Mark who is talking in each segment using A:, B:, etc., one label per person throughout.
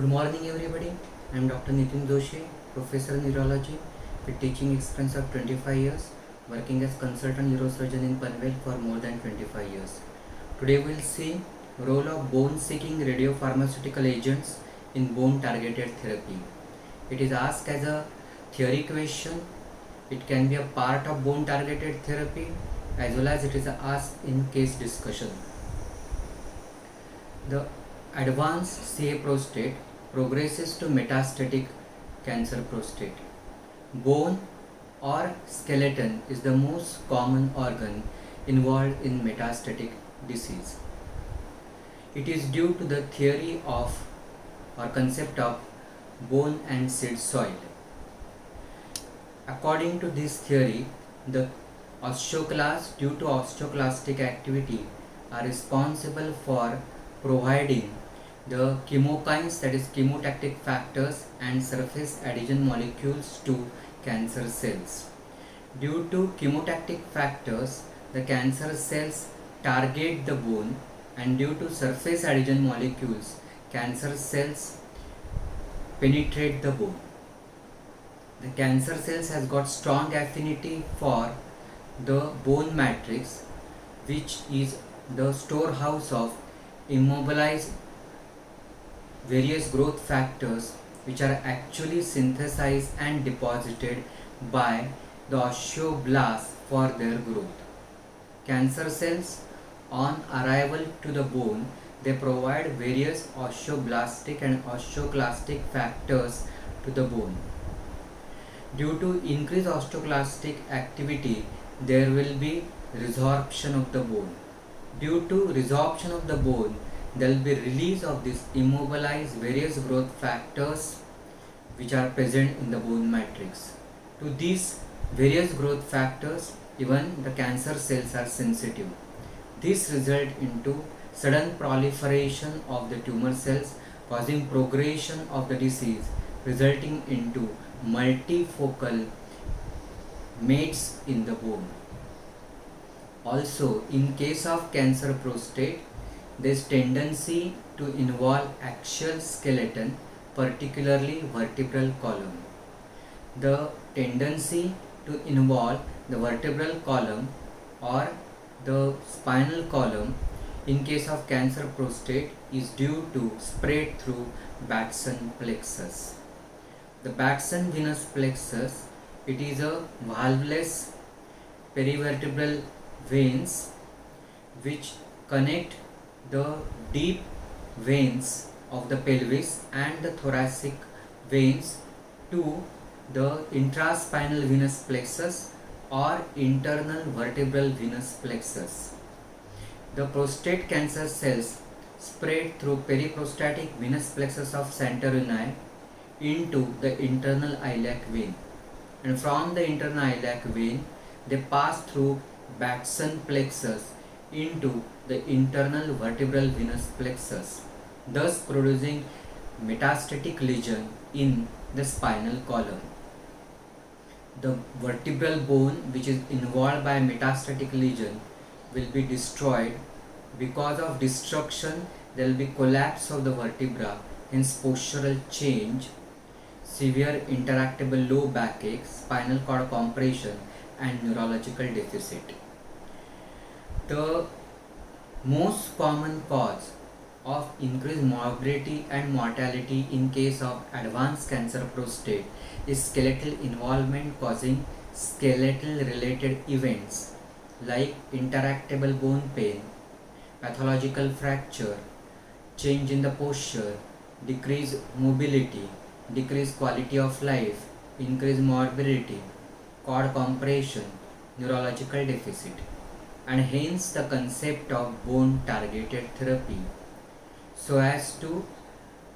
A: Good morning, everybody. I am Dr. Nitin Doshi, Professor in Neurology with teaching experience of 25 years, working as consultant neurosurgeon in Panvel for more than 25 years. Today we will see role of bone-seeking radiopharmaceutical agents in bone-targeted therapy. It is asked as a theory question. It can be a part of bone-targeted therapy as well as it is asked in case discussion. The advanced CA prostate progresses to metastatic cancer prostate. Bone or skeleton is the most common organ involved in metastatic disease. It is due to the theory of or concept of bone and seed soil. According to this theory, the osteoclasts due to osteoclastic activity are responsible for providing the chemokines, that is chemotactic factors and surface adhesion molecules to cancer cells. Due to chemotactic factors, the cancer cells target the bone, and due to surface adhesion molecules, cancer cells penetrate the bone. The cancer cells has got strong affinity for the bone matrix, which is the storehouse of immobilized various growth factors which are actually synthesized and deposited by the osteoblasts for their growth. Cancer cells, on arrival to the bone, they provide various osteoblastic and osteoclastic factors to the bone. Due to increased osteoclastic activity, there will be resorption of the bone. Due to resorption of the bone, there will be release of this immobilized various growth factors which are present in the bone matrix. To these various growth factors, even the cancer cells are sensitive. This results into sudden proliferation of the tumor cells, causing progression of the disease, resulting into multifocal mates in the bone. Also, in case of cancer prostate, there is tendency to involve axial skeleton, particularly vertebral column. The tendency to involve the vertebral column or the spinal column in case of cancer prostate is due to spread through Batson plexus. The Batson venous plexus, it is a valveless perivertebral veins which connect the deep veins of the pelvis and the thoracic veins to the intraspinal venous plexus or internal vertebral venous plexus. The prostate cancer cells spread through periprostatic venous plexus of Santorini into the internal iliac vein, and from the internal iliac vein they pass through Batson plexus into the internal vertebral venous plexus, thus producing metastatic lesion in the spinal column. The vertebral bone which is involved by metastatic lesion will be destroyed. Because of destruction, there will be collapse of the vertebra, hence postural change, severe interactable low backache, spinal cord compression and neurological deficit. The most common cause of increased morbidity and mortality in case of advanced cancer prostate is skeletal involvement, causing skeletal related events like interactable bone pain, pathological fracture, change in the posture, decreased mobility, decreased quality of life, increased morbidity, cord compression, neurological deficit, and hence the concept of bone targeted therapy, so as to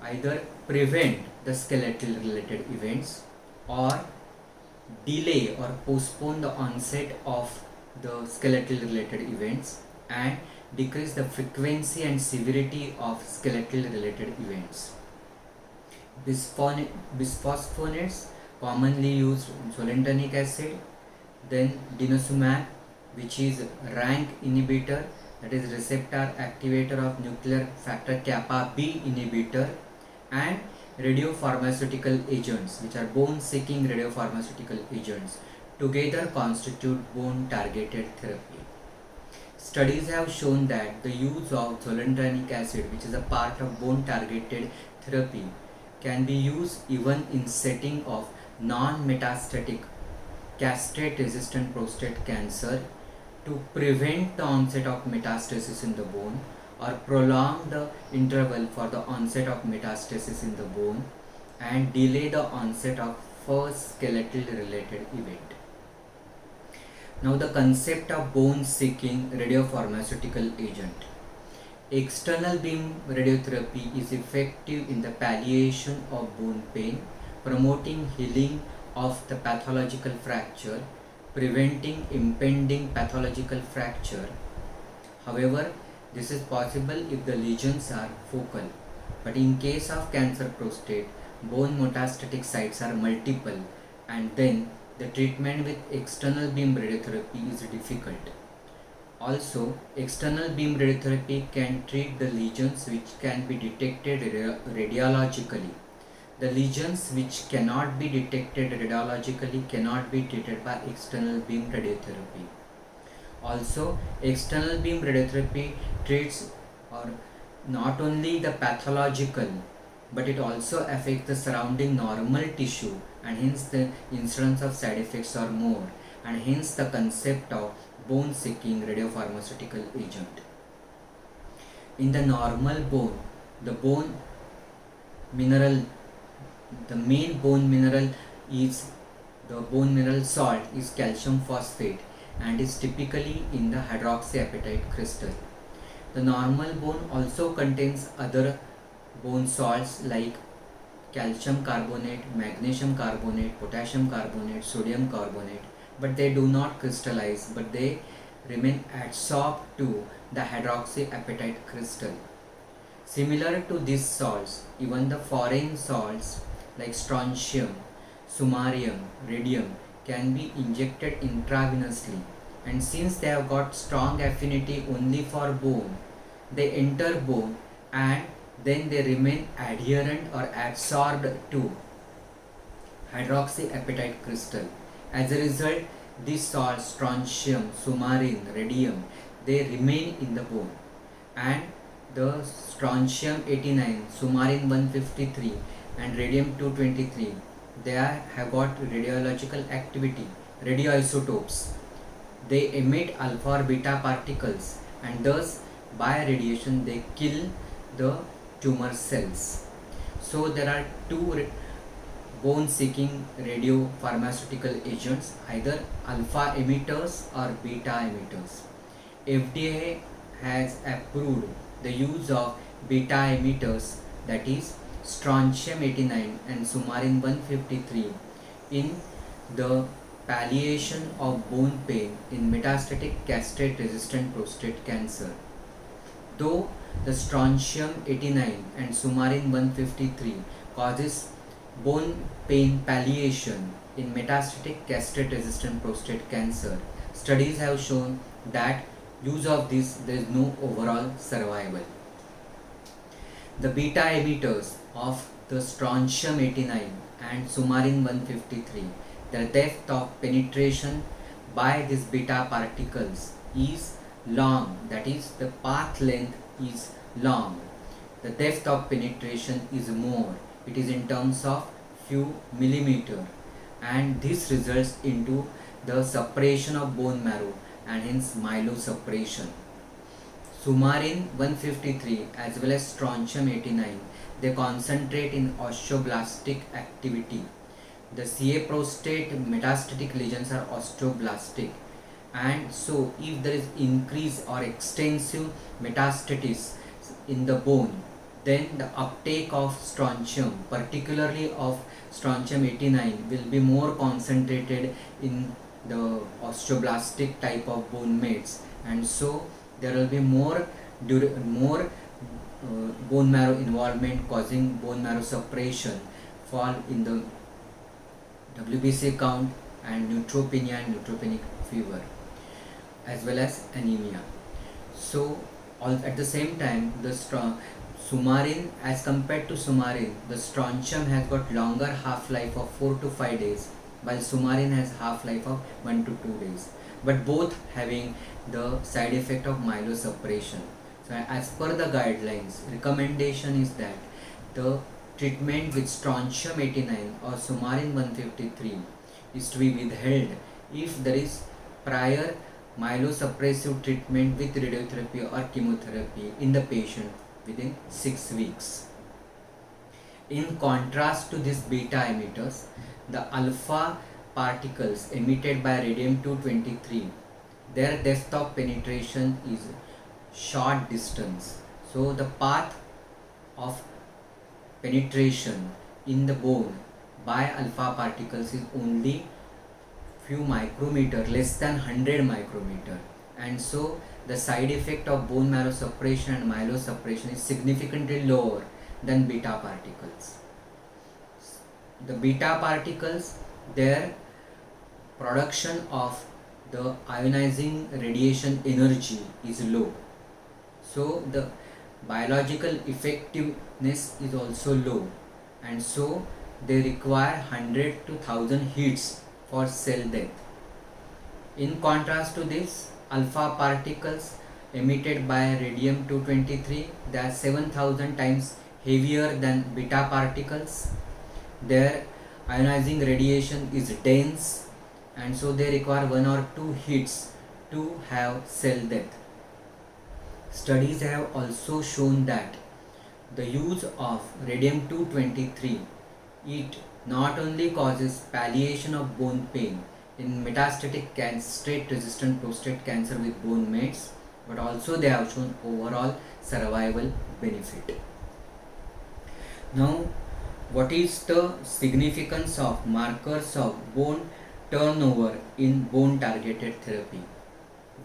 A: either prevent the skeletal related events or delay or postpone the onset of the skeletal related events and decrease the frequency and severity of skeletal related events. Bisphosphonates commonly used zoledronic acid, then denosumab, which is rank inhibitor, that is receptor activator of nuclear factor kappa B inhibitor, and radiopharmaceutical agents, which are bone-seeking radiopharmaceutical agents, together constitute bone-targeted therapy. Studies have shown that the use of zoledronic acid, which is a part of bone-targeted therapy, can be used even in setting of non-metastatic castrate-resistant prostate cancer to prevent the onset of metastasis in the bone or prolong the interval for the onset of metastasis in the bone and delay the onset of first skeletal related event. Now the concept of bone seeking radiopharmaceutical agent. External beam radiotherapy is effective in the palliation of bone pain, promoting healing of the pathological fracture, preventing impending pathological fracture. However, this is possible if the lesions are focal, but in case of cancer prostate, bone metastatic sites are multiple, and then the treatment with external beam radiotherapy is difficult. Also, external beam radiotherapy can treat the lesions which can be detected radiologically. The lesions which cannot be detected radiologically cannot be treated by external beam radiotherapy. Also, external beam radiotherapy treats or not only the pathological, but it also affects the surrounding normal tissue, and hence the incidence of side effects are more, and hence the concept of bone seeking radiopharmaceutical agent. In the normal bone, the bone mineral, the main bone mineral is the bone mineral salt is calcium phosphate and is typically in the hydroxyapatite crystal. The normal bone also contains other bone salts like calcium carbonate, magnesium carbonate, potassium carbonate, sodium carbonate, but they do not crystallize, but they remain adsorbed to the hydroxyapatite crystal. Similar to these salts, even the foreign salts like strontium, samarium, radium can be injected intravenously, and since they have got strong affinity only for bone, they enter bone and then they remain adherent or adsorbed to hydroxyapatite crystal. As a result, these salts, strontium, samarium, radium, they remain in the bone, and the strontium 89, samarium 153 and radium 223, they have got radiological activity, radioisotopes. They emit alpha or beta particles, and thus by radiation they kill the tumor cells. So there are two bone seeking radiopharmaceutical agents, either alpha emitters or beta emitters. FDA has approved the use of beta emitters, that is strontium 89 and samarium 153, in the palliation of bone pain in metastatic castrate resistant prostate cancer. Though the strontium 89 and samarium 153 causes bone pain palliation in metastatic castrate resistant prostate cancer, studies have shown that use of this there is no overall survival. The beta emitters of the strontium 89 and samarium 153, the depth of penetration by these beta particles is long, that is the path length is long. The depth of penetration is more, it is in terms of few millimeter, and this results into the suppression of bone marrow and hence myelosuppression. Samarium 153 as well as strontium 89, they concentrate in osteoblastic activity. The CA prostate metastatic lesions are osteoblastic, and so if there is increase or extensive metastasis in the bone, then the uptake of strontium, particularly of strontium 89, will be more concentrated in the osteoblastic type of bone mates, and so there will be more bone marrow involvement, causing bone marrow suppression, fall in the WBC count and neutropenia and neutropenic fever, as well as anemia. So at the same time, the Sumarin, as compared to Sumarin, the strontium has got longer half-life of 4 to 5 days, while Sumarin has half-life of 1 to 2 days. But both having the side effect of myelosuppression. So as per the guidelines, recommendation is that the treatment with strontium 89 or Sumarin 153 is to be withheld if there is prior myelosuppressive treatment with radiotherapy or chemotherapy in the patient within 6 weeks. In contrast to these beta emitters, the alpha particles emitted by radium-223, their depth of penetration is short distance. So the path of penetration in the bone by alpha particles is only few micrometer, less than 100 micrometer, and so the side effect of bone marrow suppression and myelosuppression is significantly lower than beta particles. The beta particles, their production of the ionizing radiation energy is low, so the biological effectiveness is also low, and so they require 100 to 1000 hits for cell death. In contrast to this, alpha particles emitted by radium-223, they are 7000 times heavier than beta particles. Their ionizing radiation is dense, and so they require 1 or 2 hits to have cell death. Studies have also shown that the use of radium-223, it not only causes palliation of bone pain in metastatic castrate-resistant prostate cancer with bone mets, but also they have shown overall survival benefit. Now, what is the significance of markers of bone turnover in bone targeted therapy?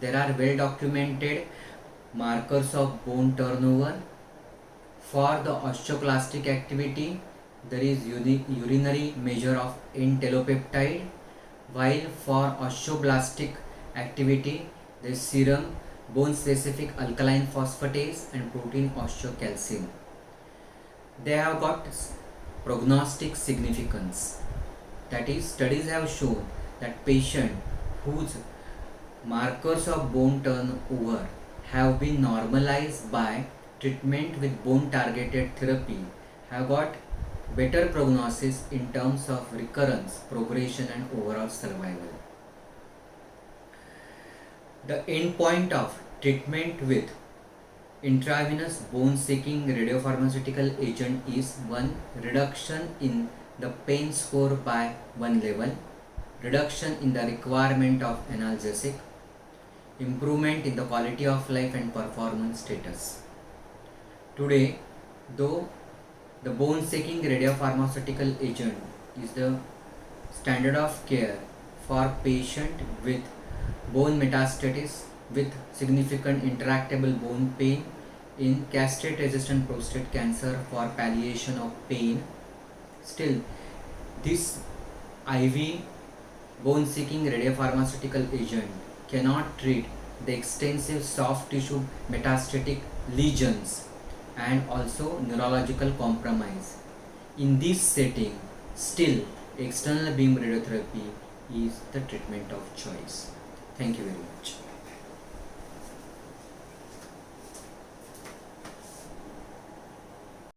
A: There are well documented markers of bone turnover. For the osteoclastic activity, there is urinary measure of entelopeptide, while for osteoblastic activity, there is serum bone specific alkaline phosphatase and protein osteocalcin. They have got prognostic significance. That is, studies have shown that patients whose markers of bone turnover have been normalized by treatment with bone targeted therapy have got better prognosis in terms of recurrence, progression and overall survival. The endpoint of treatment with intravenous bone seeking radiopharmaceutical agent is 1. Reduction in the pain score by 1 level, reduction in the requirement of analgesic, improvement in the quality of life and performance status. Today, though the bone seeking radiopharmaceutical agent is the standard of care for patient with bone metastasis with significant intractable bone pain in castrate-resistant prostate cancer for palliation of pain. Still, this IV bone-seeking radiopharmaceutical agent cannot treat the extensive soft tissue metastatic lesions and also neurological compromise. In this setting, still external beam radiotherapy is the treatment of choice. Thank you very much.